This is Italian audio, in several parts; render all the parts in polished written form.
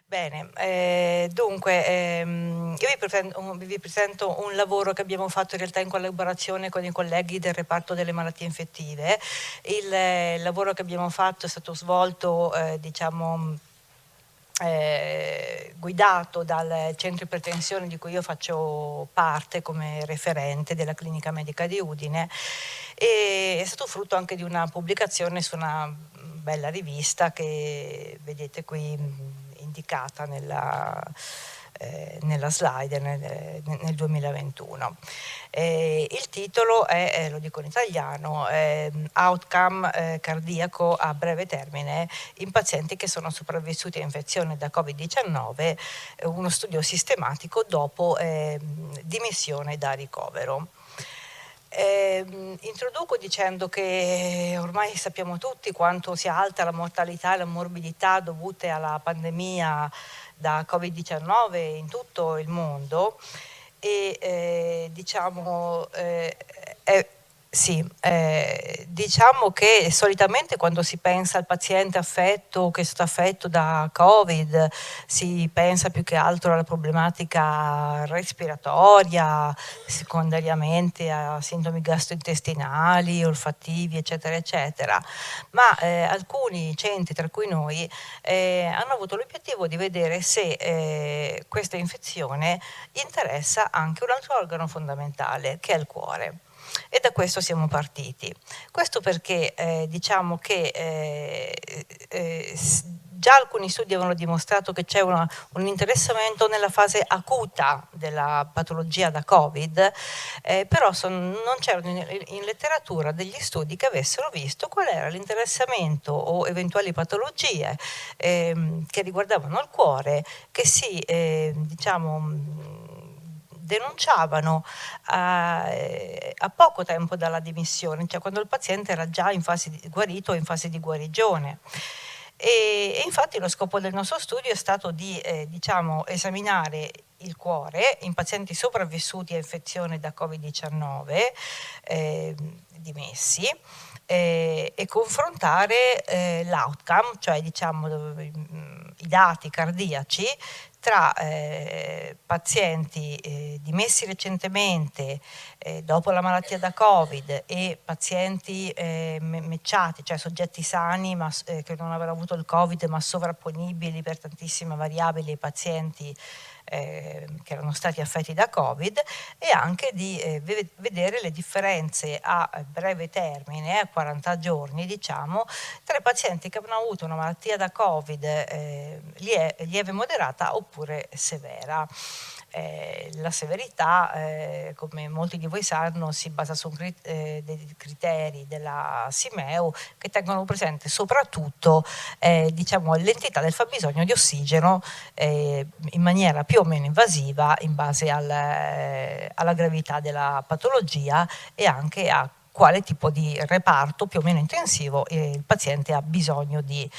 Bene, dunque io vi presento un lavoro che abbiamo fatto in realtà in collaborazione con i colleghi del reparto delle malattie infettive. Il lavoro che abbiamo fatto è stato svolto, guidato dal centro ipertensione di cui io faccio parte come referente della clinica medica di Udine, e è stato frutto anche di una pubblicazione su una bella rivista che vedete qui indicata nella slide nel 2021. Il titolo è, lo dico in italiano, Outcome cardiaco a breve termine in pazienti che sono sopravvissuti a infezione da Covid-19, uno studio sistematico dopo dimissione da ricovero. Introduco dicendo che ormai sappiamo tutti quanto sia alta la mortalità e la morbidità dovute alla pandemia da Covid-19 in tutto il mondo e diciamo che solitamente quando si pensa al paziente affetto che è stato affetto da Covid si pensa più che altro alla problematica respiratoria, secondariamente a sintomi gastrointestinali, olfattivi, eccetera, eccetera. Ma alcuni centri, tra cui noi, hanno avuto l'obiettivo di vedere se questa infezione interessa anche un altro organo fondamentale, che è il cuore. E da questo siamo partiti. Questo perché diciamo che già alcuni studi avevano dimostrato che c'è un interessamento nella fase acuta della patologia da Covid, però non c'erano in letteratura degli studi che avessero visto qual era l'interessamento o eventuali patologie che riguardavano il cuore che si denunciavano a poco tempo dalla dimissione, cioè quando il paziente era già in fase di guarito o in fase di guarigione. E infatti lo scopo del nostro studio è stato di esaminare il cuore in pazienti sopravvissuti a infezione da Covid-19 dimessi e confrontare l'outcome, cioè i dati cardiaci tra pazienti dimessi recentemente dopo la malattia da Covid e pazienti matchati, cioè soggetti sani ma che non avevano avuto il Covid ma sovrapponibili per tantissime variabili ai pazienti che erano stati affetti da Covid, e anche di vedere le differenze a breve termine, a 40 giorni diciamo, tra i pazienti che avevano avuto una malattia da Covid lieve, moderata oppure severa. La severità, come molti di voi sanno, si basa su dei criteri della Simeu che tengono presente soprattutto l'entità del fabbisogno di ossigeno in maniera più o meno invasiva in base alla gravità della patologia e anche a quale tipo di reparto più o meno intensivo il paziente ha bisogno di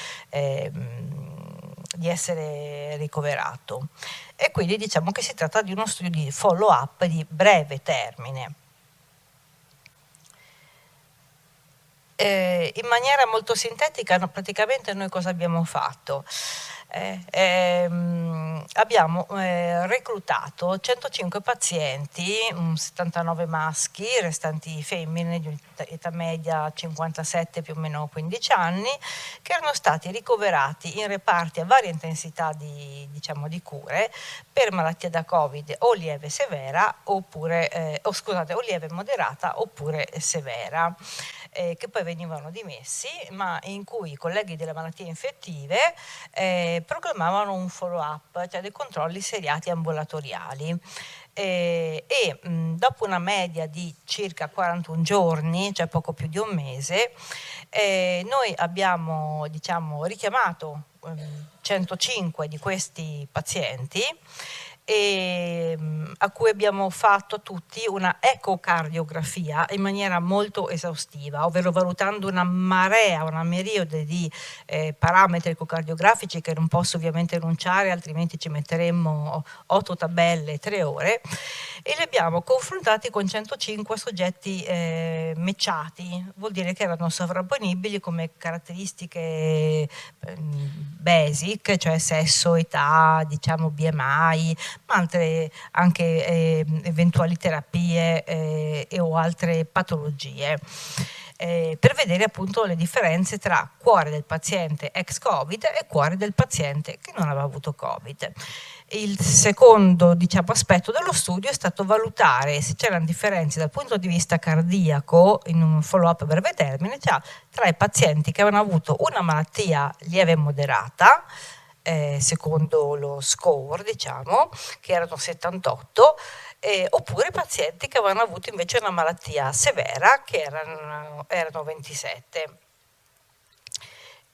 essere ricoverato. E quindi diciamo che si tratta di uno studio di follow up di breve termine. In maniera molto sintetica, praticamente noi cosa abbiamo fatto? Abbiamo reclutato 105 pazienti, 79 maschi, restanti femmine di età media 57 più o meno 15 anni, che erano stati ricoverati in reparti a varia intensità di cure per malattia da Covid o lieve severa oppure o lieve moderata oppure severa. Che poi venivano dimessi, ma in cui i colleghi delle malattie infettive programmavano un follow-up, cioè dei controlli seriati ambulatoriali. Dopo una media di circa 41 giorni, cioè poco più di un mese, noi abbiamo richiamato 105 di questi pazienti a cui abbiamo fatto tutti una ecocardiografia in maniera molto esaustiva, ovvero valutando una miriade di parametri ecocardiografici che non posso ovviamente enunciare, altrimenti ci metteremmo 8 tabelle e 3 ore, e li abbiamo confrontati con 105 soggetti matchati, vuol dire che erano sovrapponibili come caratteristiche basic, cioè sesso, età, diciamo BMI, ma anche eventuali terapie o altre patologie. Per vedere appunto le differenze tra cuore del paziente ex-Covid e cuore del paziente che non aveva avuto Covid. Il secondo, diciamo, aspetto dello studio è stato valutare se c'erano differenze dal punto di vista cardiaco in un follow-up a breve termine, cioè tra i pazienti che avevano avuto una malattia lieve e moderata, secondo lo score, diciamo, che erano 78, oppure pazienti che avevano avuto invece una malattia severa, che erano 27.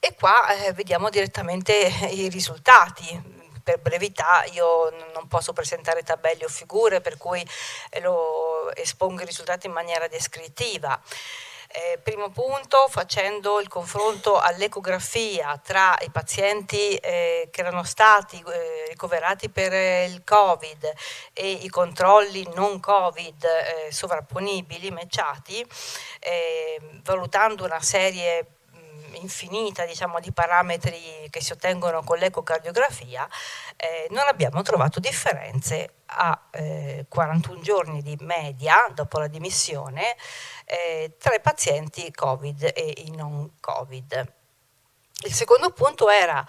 E qua vediamo direttamente i risultati. Per brevità io non posso presentare tabelle o figure, per cui espongo i risultati in maniera descrittiva. Primo punto, facendo il confronto all'ecografia tra i pazienti che erano stati ricoverati per il Covid e i controlli non Covid sovrapponibili, matchati, valutando una serie infinita, diciamo, di parametri che si ottengono con l'ecocardiografia, non abbiamo trovato differenze a 41 giorni di media dopo la dimissione tra i pazienti Covid e i non Covid. Il secondo punto era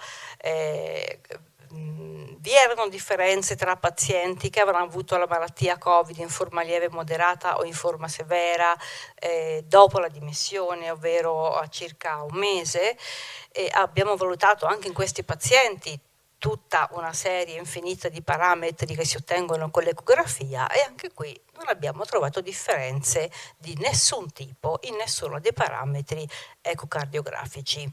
vi erano differenze tra pazienti che avevano avuto la malattia Covid in forma lieve, moderata o in forma severa dopo la dimissione, ovvero a circa un mese, e abbiamo valutato anche in questi pazienti tutta una serie infinita di parametri che si ottengono con l'ecografia, e anche qui non abbiamo trovato differenze di nessun tipo in nessuno dei parametri ecocardiografici.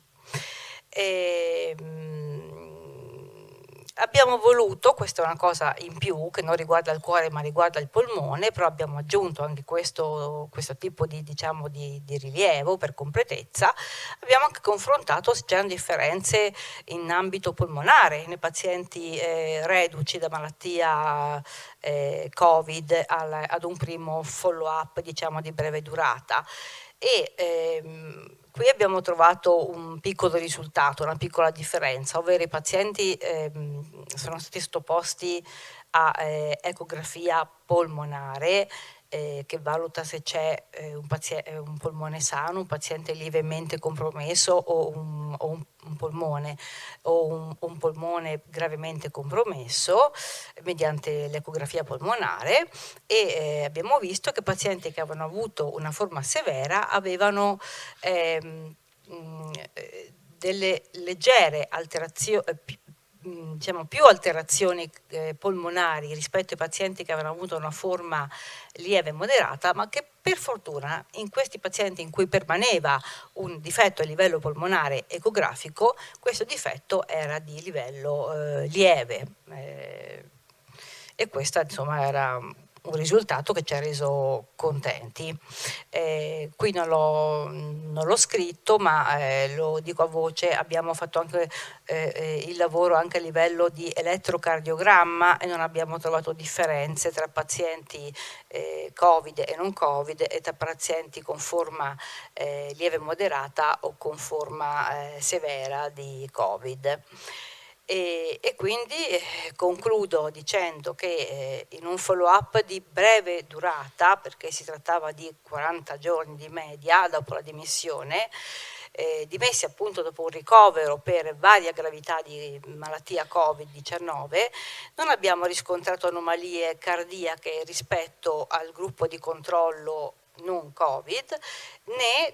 Abbiamo voluto, questa è una cosa in più che non riguarda il cuore ma riguarda il polmone, però abbiamo aggiunto anche questo tipo di, diciamo, di rilievo per completezza. Abbiamo anche confrontato se c'erano differenze in ambito polmonare nei pazienti reduci da malattia Covid ad un primo follow-up, diciamo, di breve durata. E qui abbiamo trovato un piccolo risultato, una piccola differenza, ovvero i pazienti sono stati sottoposti a ecografia polmonare che valuta se c'è un polmone sano, un paziente lievemente compromesso o un polmone gravemente compromesso mediante l'ecografia polmonare, e abbiamo visto che pazienti che avevano avuto una forma severa avevano delle leggere alterazioni, diciamo più alterazioni polmonari rispetto ai pazienti che avevano avuto una forma lieve e moderata, ma che per fortuna in questi pazienti in cui permaneva un difetto a livello polmonare ecografico, questo difetto era di livello lieve, e questo insomma era un risultato che ci ha reso contenti. Qui non l'ho scritto, ma lo dico a voce: abbiamo fatto anche il lavoro anche a livello di elettrocardiogramma e non abbiamo trovato differenze tra pazienti Covid e non Covid e tra pazienti con forma lieve e moderata o con forma severa di Covid. E quindi concludo dicendo che in un follow-up di breve durata, perché si trattava di 40 giorni di media dopo la dimissione, dimessi appunto dopo un ricovero per varia gravità di malattia Covid-19, non abbiamo riscontrato anomalie cardiache rispetto al gruppo di controllo non Covid, né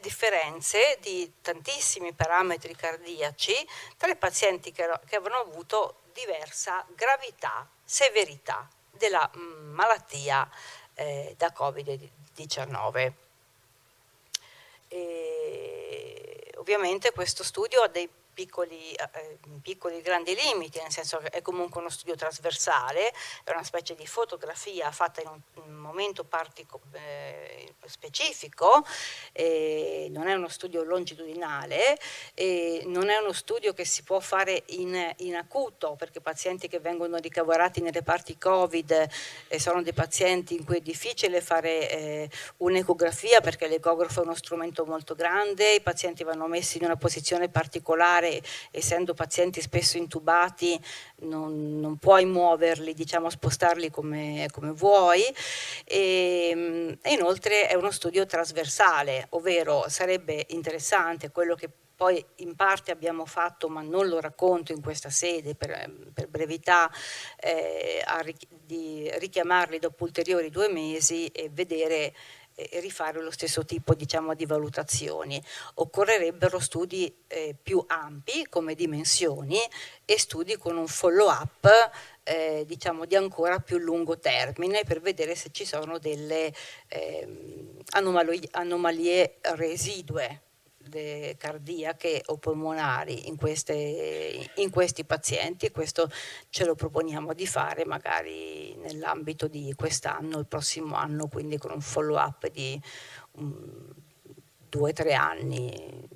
differenze di tantissimi parametri cardiaci tra i pazienti che avevano avuto diversa gravità, severità della malattia da Covid-19. Ovviamente questo studio ha dei piccoli grandi limiti, nel senso che è comunque uno studio trasversale, è una specie di fotografia fatta in un momento specifico, non è uno studio longitudinale, non è uno studio che si può fare in acuto, perché pazienti che vengono ricoverati nei reparti Covid sono dei pazienti in cui è difficile fare un'ecografia, perché l'ecografo è uno strumento molto grande, i pazienti vanno messi in una posizione particolare, essendo pazienti spesso intubati non puoi muoverli, diciamo, spostarli come vuoi, e inoltre è uno studio trasversale, ovvero sarebbe interessante quello che poi in parte abbiamo fatto, ma non lo racconto in questa sede per brevità, di richiamarli dopo ulteriori 2 mesi e vedere e rifare lo stesso tipo, diciamo, di valutazioni. Occorrerebbero studi più ampi come dimensioni e studi con un follow up diciamo di ancora più lungo termine, per vedere se ci sono delle anomalie residue cardiache o polmonari in questi pazienti, e questo ce lo proponiamo di fare magari nell'ambito di quest'anno, il prossimo anno, quindi con un follow up di 2 o 3 anni.